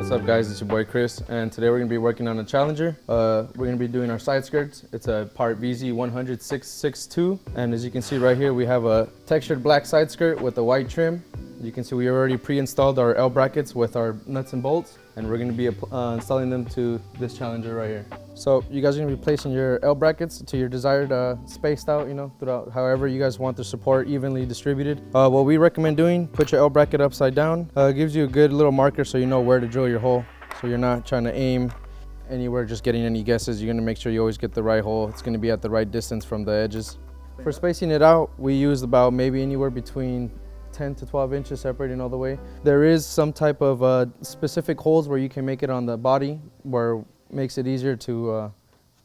What's up guys, it's your boy Chris, and today we're going to be working on a Challenger. We're going to be doing our side skirts. It's a part vz100662, and as you can see right here we have a textured black side skirt with a white trim. You can see we already pre-installed our L brackets with our nuts and bolts, and we're going to be installing them to this Challenger right here. So you guys are going to be placing your L brackets to your desired spaced out, throughout however you guys want the support evenly distributed. What we recommend doing, put your L bracket upside down. Gives you a good little marker so you know where to drill your hole. So you're not trying to aim anywhere, just getting any guesses. You're going to make sure you always get the right hole. It's going to be at the right distance from the edges. For spacing it out, we use about maybe anywhere between 10 to 12 inches separating all the way. There is some type of specific holes where you can make it on the body where it makes it easier to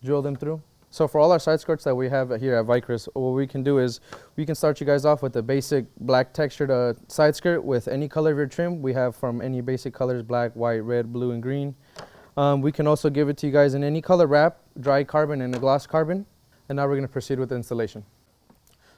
drill them through. So for all our side skirts that we have here at Vicrez, what we can do is we can start you guys off with a basic black textured side skirt with any color of your trim. We have from any basic colors: black, white, red, blue, and green. We can also give it to you guys in any color wrap, dry carbon and a gloss carbon. And now we're going to proceed with the installation.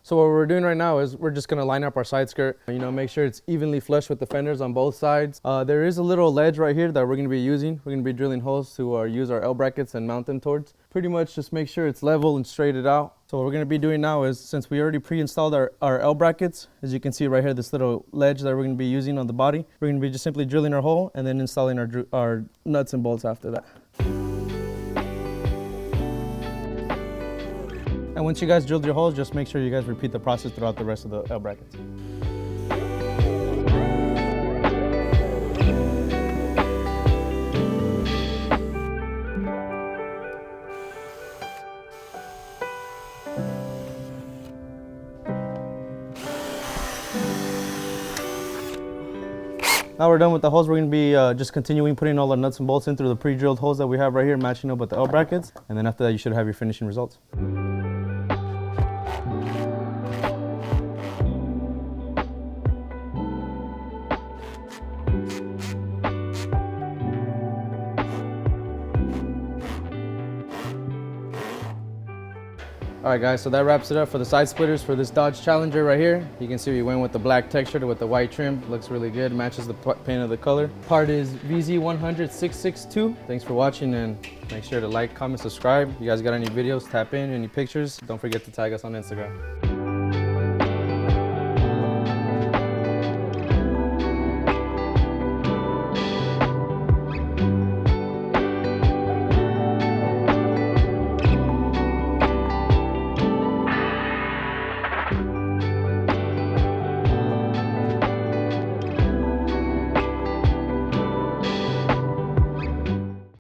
So what we're doing right now is we're just going to line up our side skirt, make sure it's evenly flush with the fenders on both sides. There is a little ledge right here that we're going to be using. We're going to be drilling holes to use our L brackets and mount them towards. Pretty much just make sure it's level and straighted out. So what we're going to be doing now is, since we already pre-installed our L brackets, as you can see right here, this little ledge that we're going to be using on the body, we're going to be just simply drilling our hole and then installing our nuts and bolts after that. And once you guys drilled your holes, just make sure you guys repeat the process throughout the rest of the L brackets. Now we're done with the holes. We're going to be just continuing putting all the nuts and bolts in through the pre-drilled holes that we have right here, matching up with the L brackets. And then after that, you should have your finishing results. Alright guys, so that wraps it up for the side splitters for this Dodge Challenger right here. You can see we went with the black texture with the white trim. Looks really good, matches the paint of the color. Part is vz100662. Thanks for watching, and make sure to like, comment, subscribe. You guys got any videos, tap in, any pictures, don't forget to tag us on Instagram.